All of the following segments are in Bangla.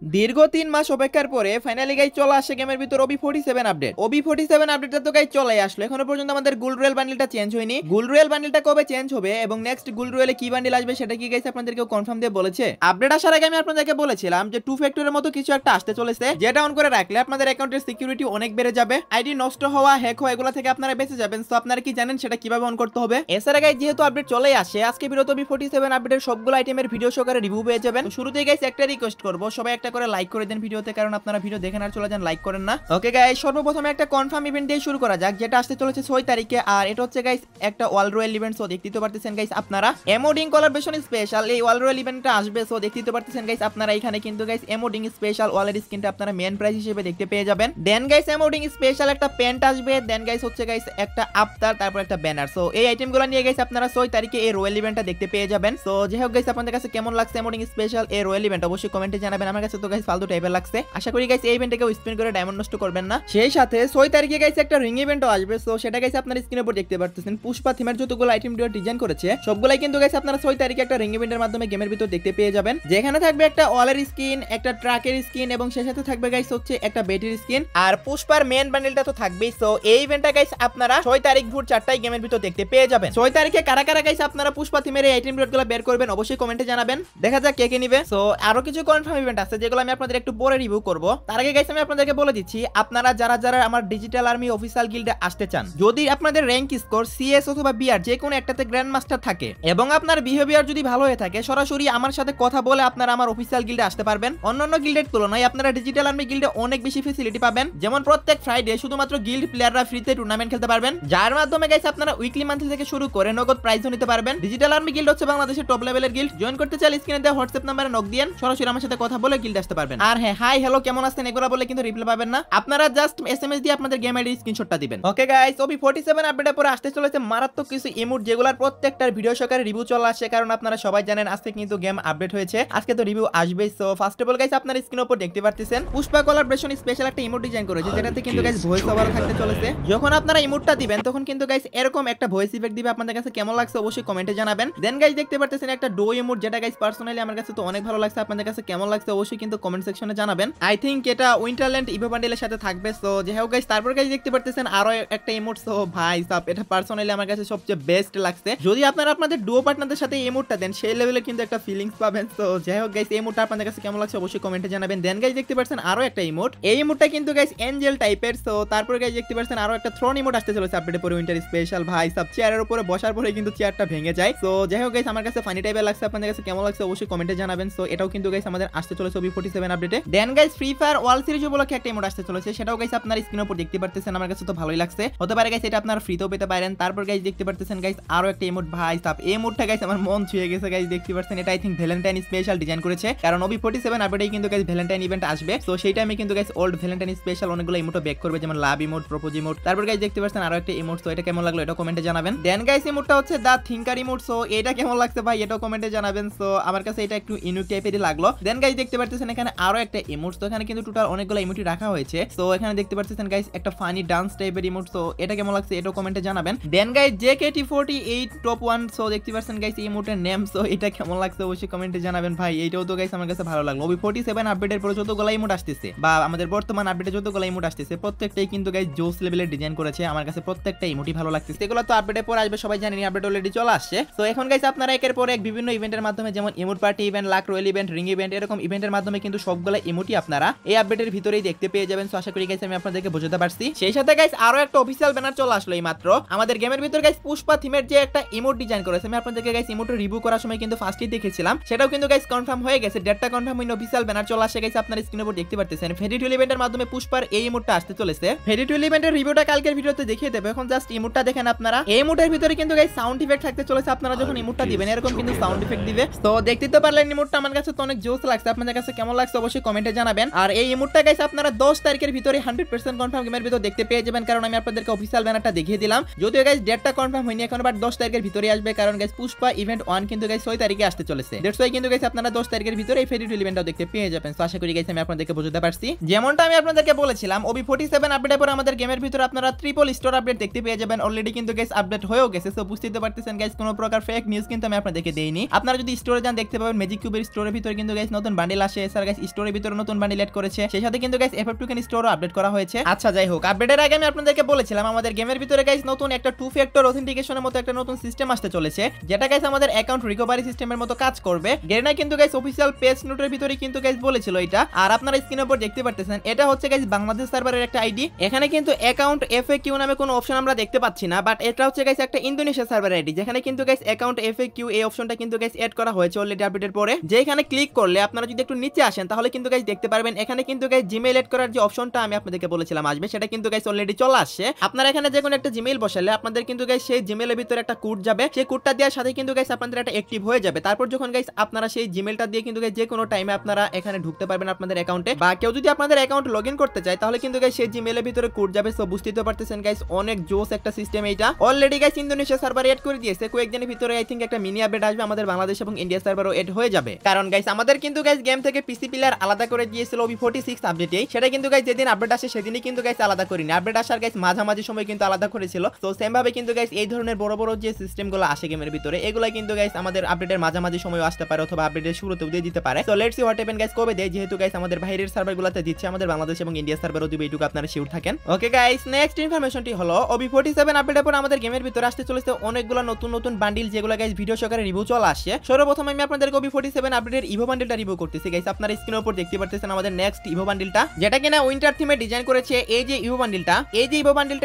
দীর্ঘ 3 মাস অপেক্ষার পরে ফাইনালি গাইস চলে আসে গেমের ভিতর OB47 আপডেট। OB47 আপডেটটা তো গাইস চলেই আসলো, এখনো পর্যন্ত আমাদের গোল্ড রয়্যাল বান্ডেলটা চেঞ্জ হয়নি। গোল্ড রয়্যাল বান্ডেলটা কবে চেঞ্জ হবে এবং নেক্সট গোল্ড রয়্যালে কি বান্ডেল আসবে সেটা কি গাইস আপনাদেরকে কনফার্ম দিয়ে বলেছে? আপডেট আসার আগে আমি আপনাদেরকে বলেছিলাম যে 2 ফ্যাক্টরের মতো কিছু একটা আসতে চলেছে, যেটা অন করে রাখলে আপনাদের অ্যাকাউন্টের সিকিউরিটি অনেক বেড়ে যাবে, আইডি নষ্ট হওয়া, হ্যাক হওয়া এগুলো থেকে আপনারা বেঁচে যাবেন। সো আপনারা কি জানেন সেটা কিভাবে অন করতে হবে? এছাড়া গাইস যেহেতু আপডেট চলেই আসে, আজকে ভিডিওতে OB47 আপডেটের সবগুলো আইটেমের ভিডিও সহকারে রিভিউ পেয়ে যাবেন। শুরুতেই গাইস একটা রিকোয়েস্ট করব, সবাই একটা করে লাইক করে দেন ভিডিওতে, কারণ আপনারা ভিডিও দেখেন আর চলে যান লাইক করেন না। ওকে গাইস, সর্বপ্রথমে একটা কনফার্ম ইভেন্ট দিয়ে শুরু করা যাক, যেটা আসতে চলেছে 6 তারিখে। আর এটা হচ্ছে গাইস একটা ওয়ার্ল্ড রয়্যাল ইভেন্ট। সো দেখতেই তো পারতেছেন গাইস আপনারা এমোডিং কোলাবরেশন স্পেশাল এই ওয়ার্ল্ড রয়্যাল ইভেন্টটা আসবে। সো দেখতেই তো পারতেছেন গাইস আপনারা এখানে কিন্তু গাইস এমোডিং স্পেশাল ওয়ালের স্কিনটা আপনারা মেন প্রাইস হিসেবে দেখতে পেয়ে যাবেন। দেন গাইস এমোডিং স্পেশাল একটা প্যান্ট আসবে, দেন গাইস হচ্ছে গাইস একটা আফতার, তারপর একটা ব্যানার। সো এই আইটেমগুলো নিয়ে গাইস আপনারা 6 তারিখে এই রয়্যাল ইভেন্টটা দেখতে পেয়ে যাবেন। সো যাই হোক গাইস, আপনাদের কাছে কেমন লাগছে এমোডিং স্পেশাল এই রয়্যাল ইভেন্ট অবশ্যই কমেন্টে জানাবেন। আমার কাছে তো গাইস ফালতু টাইপের লাগছে। আশা করি গাইস এই ইভেন্টটাকে স্পিন করে ডায়মন্ড নষ্ট করবেন না। সেই সাথে 6 তারিখে গাইস একটা রিং ইভেন্টও আসবে। সো সেটা গাইস আপনারা স্ক্রিনের উপর দেখতে পারতেছেন। পুষ্পা থিমের যতগুলো আইটেম ডিজাইন করেছে সবগুলাই কিন্তু গাইস আপনারা 6 তারিখে একটা রিং ইভেন্টের মাধ্যমে গেমের ভিতর দেখতে পেয়ে যাবেন, যেখানে থাকবে একটা ওয়ালের স্কিন, একটা ট্রাকের স্কিন এবং সেই সাথে থাকবে গাইস হচ্ছে একটা ব্যাটারি স্কিন, আর পুষ্পার মেন বান্ডেলটা তো থাকবেই। সো এই ইভেন্টটা গাইস আপনারা 6 তারিখ ভোর 4টায় গেমের ভিতর দেখতে পেয়ে যাবেন। 6 তারিখে কারা কারা গাইস আপনারা পুষ্পা থিমের এই আইটেম গুলো বের করবেন অবশ্যই কমেন্টে জানাবেন, দেখা যাক কে কে নিবে। সো আরো কিছু কনফার্ম ইভেন্ট আছে যেগুলো আমি আপনাদের একটু পরে রিভিউ করব। তার আগে গাইস আমি আপনাদেরকে বলে দিচ্ছি, আপনারা যারা যারা আমার ডিজিটাল আর্মি অফিশিয়াল গিল্ডে আসতে চান, যদি আপনাদের র‍্যাঙ্ক স্কোর সিএস অথবা বিআর যে কোনো একটাতে গ্র্যান্ড মাস্টার থাকে এবং আপনার বিহেভিয়ার যদি ভালো হয়ে থাকে, সরাসরি আমার সাথে কথা বলে আপনারা আমার অফিশিয়াল গিল্ডে আসতে পারবেন। অন্যান্য গিল্ডের তুলনায় আপনারা ডিজিটাল আর্মি গিল্ডে অনেক বেশি ফ্যাসিলিটি পাবেন, যেমন প্রত্যেক ফ্রাইডে শুধুমাত্র গিল্ড প্লেয়াররা ফ্রিতে টুর্নামেন্ট খেলতে পারবেন, যার মাধ্যমে গাইস আপনারা উইকলি মান্থলি থেকে শুরু করে নগদ প্রাইজও নিতে পারবেন। ডিজিটাল আর্মি গিল্ড হচ্ছে বাংলাদেশের টপ লেভেলের গিল্ড। জয়েন করতে চাইলে স্ক্রিনে দেওয়া হোয়াটসঅ্যাপ নম্বরে নক দিয়েন, সরাসরি আমার সাথে কথা বলে গিল্ডে আসতে পারবেন। আর হ্যাঁ, হাই হ্যালো কেমন আছেন এগুলো বলে কিন্তু রিপ্লাই পাবেন না, আপনারা জাস্ট এসএমএস দিয়ে আপনাদের গেম আইডি স্ক্রিনশটটা দিবেন। ওকে গাইস, OB47 আপডেটের পরে আসতে চলেছে মারাত্মক কিছু ইমোট, যেগুলোর প্রত্যেকটার ভিডিও সহকারে রিভিউ চলে আসে, কারণ আপনারা সবাই জানেন আজকে কিন্তু গেম আপডেট হয়েছে, আজকে তো রিভিউ আসবেই। So first of all guys আপনারা স্ক্রিনের উপর দেখতে পারতেছেন পুষ্পা কোলাবরেশন স্পেশাল একটা ইমোট ডিজাইন করেছে, যেটাতে কিন্তু গাইস ভয়েস ওভার থাকতে চলেছে। যখন আপনারা ইমোটটা দিবেন তখন কিন্তু গাইস এরকম একটা ভয়েস ইফেক্ট দিবে, আপনাদের কাছে কেমন লাগছে অবশ্যই কমেন্টে জানাবেন। দেন গাইস দেখতে পারতেছেন একটা ডো ইমোট, যেটা গাইস পার্সোনালি আমার কাছে তো অনেক ভালো লাগছে, আপনাদের কাছে কেমন লাগছে অবশ্যই কিন্তু কমেন্ট সেকশনে জানাবেন। আই থিংক এটা উইন্টারল্যান্ড ইভো বান্ডেলের সাথে থাকবে। সো যাই হোক গাইস, তারপর গাইস দেখতে পারতেছেন আরো একটা ইমোট। সো ভাই সাব, এটা পার্সোনালি আমার কাছে সবচেয়ে বেস্ট লাগছে। যদি আপনারা আপনাদের ডুও পার্টনারদের সাথে ইমোটটা দেন, সেই লেভেলে কিন্তু একটা ফিলিংস পাবেন। সো যাই হোক গাইস, এই ইমোটটা আপনাদের কাছে কেমন লাগছে অবশ্যই কমেন্টে জানাবেন। দেন গাইস দেখতে পাচ্ছেন আরো একটা ইমোট, এই ইমোটটা কিন্তু গাইস এঞ্জেল টাইপের। সো তারপর গাইস দেখতে পাচ্ছেন আরো একটা থ্রোন ইমোট আসতে চলেছে আপডেটে পরে উইন্টার স্পেশাল। ভাই সাব, চেয়ারের উপরে বসার পরে কিন্তু চেয়ারটা ভেঙে যায়। সো যাই হোক গাইস, আমার কাছে ফানি টাইপের লাগছে, আপনাদের কাছে কেমন লাগছে অবশ্যই কমেন্টে জানাবেন। সো এটাও কিন্তু গাইস আমাদের আসতে চলেছে OB47 আপডেটে। Then guys Free Fire World Series উপলক্ষে একটা ইমোট আসতে চলেছে, সেটাও গাইস আপনারা স্ক্রিনের উপর দেখতে পারতেছেন, আমার কাছে তো ভালোই লাগছে। হতে পারে গাইস এটা আপনারা ফ্রিতেও পেতে পারেন। তারপর গাইস দেখতে পারতেছেন গাইস আরো একটা ইমোট। ভাই সাব, এই ইমোটটা গাইস আমার মন ছুঁয়ে গেছে গাইস, দেখতে পাচ্ছেন এটা I think Valentine special design করেছে, কারণ OB47 আপডেটেই কিন্তু গাইস ভ্যালেন্টাইন ইভেন্ট আসবে। সো সেই টাইমে কিন্তু গাইস ওল্ড ভ্যালেন্টাইন স্পেশাল অনেকগুলো ইমোটও ব্যাক করবে, যেমন লাভ ইমোট, প্রপোজ ইমোট। তারপর গাইস দেখতে পাচ্ছেন আরো একটা ইমোট। সো এটা কেমন লাগলো এটা কমেন্টে জানাবেন। দেন গাইস ইমোটটা হচ্ছে দা থিঙ্কার ইমোট। সো এটা কেমন লাগছে ভাই এটাও কমেন্টে জানাবেন। সো আমার কাছে এটা একটু ইউনিক টাইপেরই লাগলো। দেন গাইস দেখতে পারতেছেন এখানে আরো একটা ইমোট। তো এখানে কিন্তু টোটাল অনেকগুলো ইমোটি রাখা হয়েছে। সো এখানে দেখতে পারতেছেন গাইস একটা ফানি ডান্স টাইপের ইমোট। সো এটা কেমন লাগছে এটাও কমেন্টে জানাবেন। দেন গাইস JKT48 টপ 1। সো দেখতে পাচ্ছেন গাইস এই ইমোটের নেম। সো এটা কেমন লাগছে অবশ্যই কমেন্টে জানাবেন। ভাই এইটাও তো গাইস আমার কাছে ভালো লাগলো। OB47 আপডেটের পরে যতগুলো ইমোট আসতেছে বা আমাদের বর্তমান আপডেটে যতগুলো ইমোট আসতেছে প্রত্যেকটাই কিন্তু গাইস জোস লেভেলের ডিজাইন করেছে, আমার কাছে প্রত্যেকটা ইমোটই ভালো লাগতেছে। এগুলো তো আপডেটের পরে আসবে, সবাই জানেন আপডেট অলরেডি চলে আসছে। তো এখন গাইস আপনারা একের পর এক বিভিন্ন ইভেন্টের মাধ্যমে, যেমন emote party event, lakh royal event, ring event, এরকম ইভেন্টের মাধ্যমে কিন্তু সবগুলো ইমোটই আপনারা এই আপডেটের ভিতরেই দেখতে পেয়ে যাবেন। সো আশা করি গাইস আমি আপনাদেরকে বোঝাতে পারছি। সেই সাথে গাইস আরো একটা অফিশিয়াল ব্যানার চলে আসলো এই মাত্র আমাদের গেমের ভিতর গাইস পুষ্পা থিমের যে একটা ইমোট ডিজাইন করেছে, আমি আপনাদেরকে গাইস ইমোটের রিভিউ করার সময় কিন্তু ফার্স্টই দেখেছিলাম, সেটাও কিন্তু গাইস কনফার্ম হয়ে গেছে, ডেটটা কনফার্ম হইনি, অফিশিয়াল ব্যানার চলে আসে গাইস আপনারা স্ক্রিনের উপর দেখতে পারতেছেন। ফেরিটুইল ইভেন্টের মাধ্যমে পুষ্পার এই ইমোটটা আসতে চলেছে। ফেরিটুইল ইভেন্টের রিভিউটা কালকের ভিডিওতে দেখিয়ে দেব, এখন জাস্ট ইমোটটা দেখেন আপনারা। এই ইমোটের ভিতরে কিন্তু গাইস সাউন্ড ইফেক্ট থাকতে চলেছে, আপনারা যখন ইমোটটা দিবেন এরকম কিন্তু সাউন্ড ইফেক্ট দিবে। তো দেখতে তো পারলেন ইমোটটা আমার কাছে তো অনেক জোস লাগছে, আপনাদের কাছে কেমন লাগছে অবশ্যই কমেন্টে জানাবেন। আর এই ইমোটটা গাইস আপনারা 10 তারিখের ভিতরে 100% কনফার্ম গেমের ভিতর দেখতে পেয়ে যাবেন, কারণ আমি আপনাদেরকে অফিশিয়াল ব্যানারটা দেখিয়ে দিলাম। যদিও গাইস ডেটটা কনফার্ম হয়নি এখন, বাট 10 তারিখের ভিতরে আসবে, কারণ গাইস পুষ্পা ইভেন্ট 1 কিন্তু গাইস 6 তারিখে আসতে চলেছে। দ্যাটস ওয়াই কিন্তু গাইস আপনারা 10 তারিখের ভিতরে এই ফেরিটুইল ইভেন্টটাও দেখতে পেয়ে যাবেন। সো আশা করি গাইস আমি আপনাদেরকে বোঝাতে পারছি। যেমনটা আমি আপনাদেরকে বলেছিলাম OB47 আপডেটের পর আমাদের গেমের ভিতরে আপনারা ট্রিপল স্টোর আপডেট দেখতে পেয়ে যাবেন। অলরেডি কিন্তু গাইস আপডেট হয়েও গেছে। সো বুঝতে পারতেছেন গাইস কোনো প্রকার ফেক নিউজ কিন্তু আমি আপনাদেরকে দেইনি। আপনারা যদি স্টোরে যান দেখতে পাবেন ম্যাজিক কিউবের স্টোরের ভিতরে কিন্তু গাইস নতুন বান্ডেল আসে, এছাড়া গাইস স্টোরের ভিতরে নতুন বান্ডিল এড করেছে, সেই সাথে কিন্তু গাইস FF টোকেন স্টোরও আপডেট করা হয়েছে। আচ্ছা যাই হোক, আপডেটের আগে আমি আপনাদেরকে বলেছিলাম আমাদের গেমের ভিতরে গাইস নতুন একটা 2 ফ্যাক্টর অথেন্টিকেশনের মতো একটা নতুন সিস্টেম আসতে চলেছে, যেটা গাইস আমাদের অ্যাকাউন্ট রিকভারি সিস্টেমের মতো কাজ করবে। গেরিনা কিন্তু গাইস অফিশিয়াল পেজ নোটের ভিতরে কিন্তু গাইস বলেছিল এটা, আর আপনারা স্ক্রিনের উপর দেখতে পারতেছেন এটা হচ্ছে গাইস বাংলাদেশ সার্ভারের একটা আইডি। এখানে কিন্তু অ্যাকাউন্ট FAQ নামে কোনো অপশন আমরা দেখতে পাচ্ছি না, বাট এটা হচ্ছে গাইস একটা ইন্দোনেশিয়া সার্ভার আইডি, যেখানে কিন্তু গাইস অ্যাকাউন্ট FAQ এই অপশনটা কিন্তু গাইস এড করা হয়েছে অলরেডি আপডেটের পরে। যেখানে ক্লিক করলে আপনারা যদি একটু নিচে আসেন তাহলে কিন্তু গাইস দেখতে পারবেন এখানে কিন্তু গাইস জিমেইল এড করার যে অপশনটা আমি আপনাদেরকে বলেছিলাম আসবে, সেটা কিন্তু গাইস অলরেডি চলে আসছে। আপনারা এখানে যে কোনো একটা জিমেইল বসালে আপনাদের কিন্তু গাইস সেই জিমেইলের ভিতরে একটা কোড যাবে, সেই কোডটা দেওয়ার সাথে কিন্তু গাইস আপনাদের একটা অ্যাক্টিভ হয়ে যাবে। তারপর যখন গাইস আপনারা সেই জিমেইলটা দিয়ে কিন্তু গাইস যে কোনো টাইমে আপনারা এখানে ঢুকতে পারবেন আপনাদের অ্যাকাউন্টে, বা কেউ যদি আপনাদের অ্যাকাউন্ট লগইন করতে চায় তাহলে কিন্তু গাইস সেই জিমেইলের ভিতরে কোড যাবে। সো বুঝতেই তো পারতেছেন গাইস অনেক জোস একটা সিস্টেম এইটা। Already guys Indonesia server add করে দিয়েছে, কয়েকদিনের ভিতরে আই থিংক একটা মিনি আপডেট আসবে, আমাদের বাংলাদেশ এবং ইন্ডিয়া সার্ভারও এড হয়ে যাবে। কারণ গাইস আমাদের কিন্তু গাইস গেম থেকে পিসি প্লেয়ার আলাদা করে দিয়েছিল OB46 আপডেটেই, সেটা কিন্তু গাইস যেদিন আপডেট আসে সেদিনই কিন্তু গাইস আলাদা করিনি, আপডেট আসার গাইস মাঝামাঝি সময় কিন্তু আলাদা করেছিল। তো সেম ভাবে কিন্তু গাইস এই ধরনের বড় বড় যে সিস্টেমগুলো আসে গেমের ভিতরে এগুলা কিন্তু গাইস আমাদের আপডেটের মাঝামাঝি সময় আসতে পারে অথবা আপডেটের শুরুতেও দিয়ে দিতে পারে। তো let's see what happen guys কবে দেয়, যেহেতু গাইস আমাদের বাইরের সার্ভারগুলোতে দিচ্ছে, আমাদের বাংলাদেশ এবং ইন্ডিয়া সার্ভারও দিবে, এইটুকু আপনারা শিওর থাকেন। ওকে গাইস, নেক্সট ইনফরমেশনটি হলো OB47 আপডেটের পর আমাদের গেমের ভিতরে আসতে চলেছে অনেকগুলো নতুন নতুন বান্ডিল, যেগুলো গাইস ভিডিও সহকারে রিভিউ চলে আসছে। সর্বপ্রথম আমি আপনাদেরকে OB47 আপডেটের ইভো বান্ডিলটা রিভিউ করতেছি গাইস। আপনারা স্ক্রিনের উপর দেখতে পারতেছেন আমাদের নেক্সট ইভো বান্ডিলটা, যেটা কিনা উইন্টার থিমে ডিজাইন করেছে। এই যে ইভো বান্ডিলটা,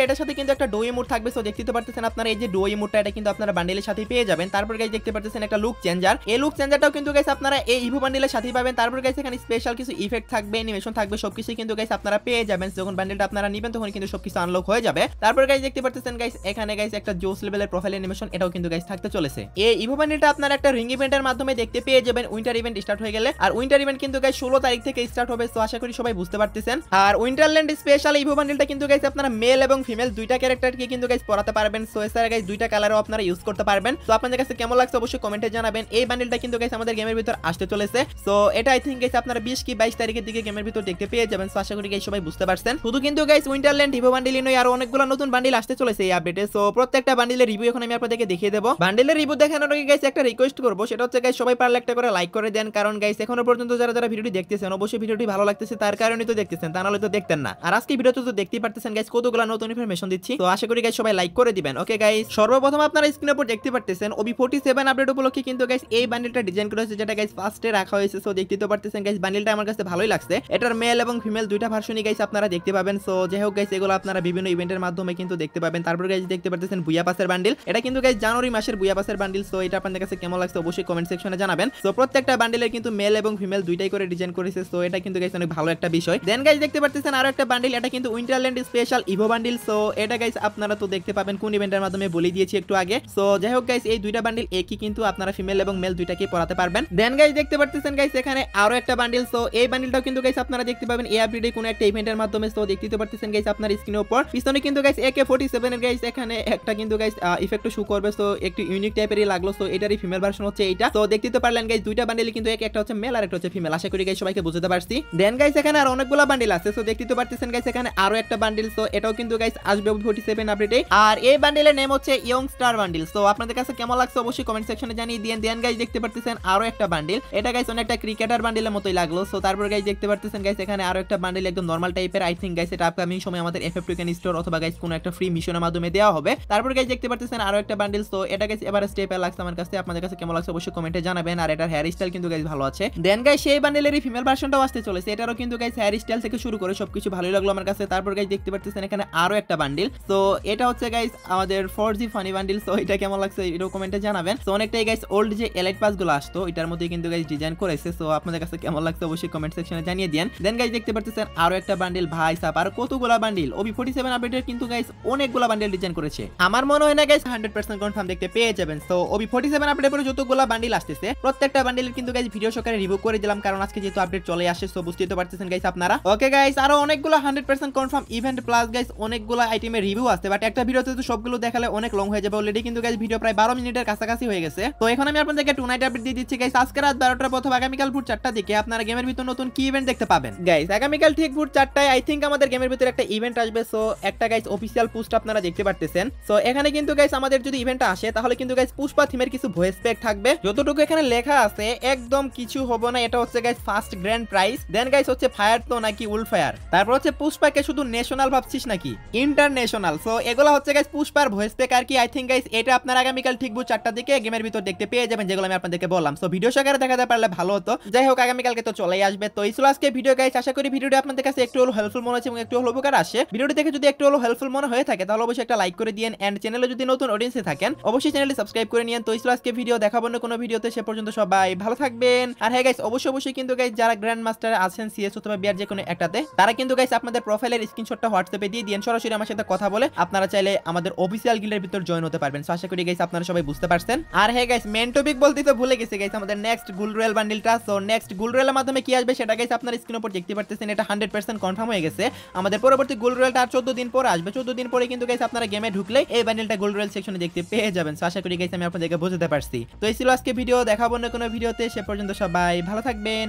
এটার সাথে কিন্তু একটা ডো ইমোট থাকবে। সো দেখতে পারতেছেন আপনারা এই যে ডো ইমোটটা, এটা কিন্তু আপনারা বান্ডিলের সাথে পেয়ে যাবেন। তারপর গাইস দেখতে পারতেছেন একটা লুক চেঞ্জার, এই লুক চেঞ্জারটাও কিন্তু গাইস আপনারা এই ইভো বান্ডিলের সাথেই পাবেন। তারপর গাইস এখানে স্পেশাল কিছু ইফেক্ট থাকবে, অ্যানিমেশন থাকবে, সবকিছু কিন্তু গাইস আপনারা পেয়ে যাবেন। যখন বান্ডিলটা আপনারা নেবেন তখন কিন্তু সবকিছু আনলক হয়ে যাবে। তারপর গাইস দেখতে পারতেছেন গাইস এখানে গাইস একটা জোস লেভেলের প্রোফাইল অ্যানিমেশন, এটাও কিন্তু গাইস থাকতে চলেছে। এই ইভো বান্ডিলটা আপনারা একটা রিং ইভেন্টের মাধ্যমে দেখতে পেয়ে যাবেন উইন্টার ইভেন্ট স্টার্ট হয়ে গেলে, আর উইন্টার ইভেন্ট কিন্তু গাইস 16 তারিখ থেকে স্টার্ট হবে। তো আশা করি সবাই বুঝতে পারতেছেন। আর উইন্টারল্যান্ড স্পেশাল ইভো বান্ডিলটা কিন্তু গাইস আপনারা মেল এবং ফিমেল দুইটা ক্যারেক্টারকে কিন্তু গাইস পরাতে পারবেন। সো এছাড়া গাইস দুইটা কালারও আপনারা ইউজ করতে পারবেন। তো আপনাদের কাছে কেমন লাগছে অবশ্যই কমেন্টে জানাবেন। এই বান্ডিলটা কিন্তু গাইস আমাদের গেমের ভিতর আসতে চলেছে। সো এটা আই থিংক গাইস আপনারা 20 কি 22 তারিখের দিকে গেমের ভিতর দেখতে পেয়ে যাবেন। সো আশা করি গাইস সবাই বুঝতে পারছেন। শুধু কিন্তু গাইস উইন্টারল্যান্ড ইভো বান্ডিলই নয়, আরো অনেকগুলো নতুন বান্ডিল আসতে চলেছে এই আপডেটে। সো প্রত্যেকটা বান্ডিলের রিভিউ এখন আমি আপনাদেরকে দেখিয়ে দেব। বান্ডিলের রিভিউ দেখানোর আগে গাইস একটা রিকোয়েস্ট করব, সেটা হচ্ছে গাইস সবাই পারলে একটা করে লাইক করে দেন। কারণ গাইস এখনো পর্যন্ত যারা ভিডিওটি দেখতেছেন অবশ্যই ভিডিওটি ভালো লাগতেছে, তার কারণেই তো দেখতেছেন, তা নাহলে তো দেখতেন না। আর আজকে ভিডিওতে তো দেখতেই পারতেছেন গাইস কতগুলো নতুন ইনফরমেশন দিচ্ছি। তো আশা করি গাইস সবাই লাইক করে দিবেন। ওকে গাইস, সর্বপ্রথম আপনারা স্ক্রিনের উপর দেখতে পারতেছেন OB47 আপডেট উপলক্ষে কিন্তু গাইস এই বান্ডিলটা ডিজাইন করা হয়েছে, যেটা গাইস ফার্স্টে রাখা হয়েছে। সো দেখতে তো পারতেছেন গাইস বান্ডিলটা আমার কাছে ভালোই লাগছে। এটার মেল এবং ফিমেল দুইটা ভার্সনই গাইস আপনারা দেখতে পাবেন। সো যাই হোক গাইস এগুলো আপনারা বিভিন্ন ইভেন্টের মাধ্যমে কিন্তু দেখতে পাবেন। তারপর গাইস দেখতে পারতেছেন বুয়া পাসের বান্ডিল, এটা কিন্তু গাইস জানুয়ারি মাসের বুয়া পাসের বান্ডিল। সো এটা আপনাদের কাছে কেমন লাগছে অবশ্যই কমেন্ট সেকশনে জানাবেন। সো প্রত্যেকটা বান্ডিলের কিন্তু মেল এবং ফিমেল দুইটাই করে ডিজাইন করেছে। সো এটা কিন্তু গাইস অনেক ভালো একটা বিষয়। দেন গাইস দেখতে পারতেছেন আরো একটা বান্ডিল, এটা কিন্তু Winterland special Evo bundle. So এটা গাইস আপনারা তো দেখতে পাবেন কোন ইভেন্টের মাধ্যমে বলে দিয়েছি একটু আগে। সো যাই হোক গাইস এই দুইটা বান্ডিল একই, কিন্তু আপনারা ফিমেল এবং মেল দুইটাকে পরাতে পারবেন। দেন গাইস দেখতে পারতেছেন গাইস এখানে আরো একটা বান্ডিল। সো এই বান্ডিলটাও কিন্তু গাইস আপনারা দেখতে পাবেন এই আপডেটে কোন একটা ইভেন্টের মাধ্যমে। সো দেখতে পারতেছেন গাইস আপনার স্ক্রিনের উপর পিছনে কিন্তু গাইস AK47 এর গাইস এখানে একটা কিন্তু গাইস ইফেক্ট শো করবে। সো একটু ইউনিক টাইপেরই লাগলো। সো এটারই ফিমেল ভার্সন হচ্ছে এইটা। তো দেখতে তো পারলেন গাইস দুইটা বান্ডিল কিন্তু একটা হচ্ছে মেল আর একটা হচ্ছে ফিমেল। আশা করি গাইস সবাইকে বুঝতে পারছি। দেন গাইস এখানে আর অনেকগুলো বান্ডিল আছে। সো দেখতে তো পারতেছেন গাইস এখানে আরো একটা বান্ডিল। সো এটাও কিন্তু গাইস আসবে OB47 আপডেটে, আর এই বান্ডিলের নেম হচ্ছে ইয়ং স্টার বান্ডিল। সো আপনাদের কাছে কেমন লাগছে অবশ্যই কমেন্ট সেকশনে জানিয়ে দিন। দেন গাইস দেখতে পারতেছেন আরো একটা বান্ডিল, এটা গাইস অনেকটা ক্রিকেটার বান্ডিলের মতোই লাগলো। সো তারপর গাইস দেখতে পারতেছেন গাইস এখানে আরো একটা বান্ডিল একদম নরমাল টাইপের। আই থিংক গাইস এটা আপকামিং সময় আমাদের FF টোকেন স্টোর অথবা গাইস কোনো একটা ফ্রি মিশনের মাধ্যমে দেওয়া হবে। তারপর গাইস দেখতে পারতেছেন আরো একটা বান্ডিল। সো এটা গাইস এবারে স্টেপে লাগছে আমার কাছে, আপনাদের কাছে কেমন লাগছে অবশ্যই কমেন্টে জানাবেন। আর এটার হেয়ার স্টাইল কিন্তু গাইস ভালো আছে। দেন গাইস সেই বান্ডিলেরই ফিমেল ভার্সনটাও আসতে চলেছে, এটারও কিন্তু গাইস হেয়ার স্টাইল থেকে শুরু করে সবকিছু ভালোই লাগলো আমার কাছে। তারপর গাইস দেখতে পারতেছেন এখানে আরো একটা বান্ডিল। সো এটা হচ্ছে গাইস আমাদের 4G ফানি বান্ডিল। সো এটা কেমন লাগছে এটাও কমেন্টে জানাবেন। সো অনেকটাই গাইস ওল্ড যে এলাইট পাস গুলো আসতো এটার মধ্যে কিন্তু গাইস ডিজাইন করেছে। সো আপনাদের কাছে কেমন লাগছে অবশ্যই কমেন্ট সেকশনে জানিয়ে দিন। দেন গাইস দেখতে পারতেছেন আরো একটা বান্ডিল। ভাই সাপ আর কতগুলা বান্ডিল, OB47 আপডেটের কিন্তু গাইস অনেকগুলা বান্ডিল ডিজাইন করেছে। আমার মনে হয় না গাইস 100% কনফার্ম দেখতে পেয়ে যাবেন। সো OB47 আপডেটের পরে যতগুলা বান্ডিল আসতেছে প্রত্যেকটা বান্ডিলের কিন্তু গাইস ভিডিও সহকারে রিভিউ করে দিলাম, কারণ আজকে যেহেতু আপডেট চলে আসে। সো বুঝতেই তো পারতেছেন গাইস আপনারা। ওকে গাইস, আরো অনেকগুলো 100% কনফার্ম ইভেন্ট প্লাস গাইস অনেকগুলো আইটেমের রিভিউ আসছে, বাট একটা ভিডিওতে তো সবগুলো দেখালে অনেক লং হয়ে যাবে। অলরেডি কিন্তু গাইস ভিডিও প্রায় 12 মিনিটের কাছাকাছি হয়ে গেছে। তো এখন আমি আপনাদেরকে টু নাইট আপডেট দিয়ে দিচ্ছি গাইস। আজকে রাত 12টার পর অথবা আগামীকাল ভোর 4টার দিকে আপনারা গেমের ভিতর নতুন কি ইভেন্ট দেখতে পাবেন গাইস। আগামীকাল ঠিক ভোর 4টায় আই থিংক আমাদের গেমের ভিতর একটা ইভেন্ট আসবে। সো একটা গাইস অফিশিয়াল পোস্ট আপনারা দেখতে পারতেছেন। সো এখানে কিন্তু গাইস আমাদের যদি ইভেন্টটা আসে তাহলে কিন্তু গাইস পুষ্পা থিমের কিছু ভয়েস প্যাক থাকবে। যতটুকু এখানে লেখা আছে একদম কিছু হবে না, এটা হচ্ছে হচ্ছে গাইস ফার্স্ট গ্র্যান্ড প্রাইজ, দেন গাইস হচ্ছে ফায়ার তো নাকি উল ফায়ার, তারপর হচ্ছে পুষ্পাকে শুধু ন্যাশনাল ভাবছিস নাকি ইন্টারন্যাশনাল। সো এগুলো হচ্ছে গাইস পুষ্পার ভয়েস প্যাক আর কি। আই থিঙ্ক গাইস এটা আপনারা আগামীকাল ঠিক 4টার দিকে গেমের ভিতর দেখতে পেয়ে যাবেন, যেগুলো আমি আপনাদেরকে বললাম। সো ভিডিও সহকারে দেখাতে পারলে ভালো হতো। যাই হোক আগামীকালকে তো চলেই আসবে। তো এই ছিল আজকে ভিডিও গাইস, আশা করি ভিডিওটি আপনাদের কাছে একটু হলো হেল্পফুল মনে হচ্ছে এবং একটু হলো উপকার আসে। ভিডিওটি দেখে যদি একটু হলো হেল্পফুল মনে হয়ে থাকে তাহলে অবশ্যই একটা লাইক করে দিন, এন্ড চ্যানেলে যদি নতুন অডিয়েন্সে থাকেন অবশ্যই চ্যানেলটি সাবস্ক্রাইব করে নিন। তো এই ছিল আজকে ভিডিও, দেখাবো না কোনো ভিডিওতে, সে পর্যন্ত সবাই ভালো থাকবেন। আর হ্যাঁ গাইস অবশ্যই কিন্তু গাইস যারা গ্র্যান্ড মাস্টার আছেন সিএস অথবা বিআর যে কোনো একটাতে, তারা কিন্তু গাইস আপনাদের প্রোফাইলের স্ক্রিনশটটা হোয়াটসঅ্যাপে দিয়ে দিন, সরাসরি আমার সাথে কথা বলে আপনারা চাইলে আমাদের অফিসিয়াল গিল্ডের ভিতর জয়েন হতে পারবেন। সো আশা করি গাইস আপনারা সবাই বুঝতে পারছেন। আর হ্যাঁ গাইস মেন টপিক বলতে তো ভুলে গেছি গাইস, আমাদের নেক্সট গোল্ড রয়্যাল বান্ডিলটা। সো নেক্সট গোল্ড রয়্যালের মাধ্যমে কি আসবে সেটা গাইস আপনারা স্ক্রিনের উপর দেখতে পারতেছেন, এটা 100% কনফার্ম হয়ে গেছে। আমাদের পরবর্তী গোল্ড রয়্যালটা আর 14 দিন পরে আসবে, 14 দিন পরে কিন্তু গাইস আপনারা গেমে ঢুকলে এই বান্ডিলটা গোল্ড রয়্যাল সেকশনে দেখতে পেয়ে যাবেন। সো আশা করি গাইস আমি আপনাদেরকে বোঝাতে পারছি। তো এই ছিল আজকে ভিডিও, দেখাবো না কোনো ভিডিওতে, সে পর্যন্ত সবাই ভালো থাকবেন।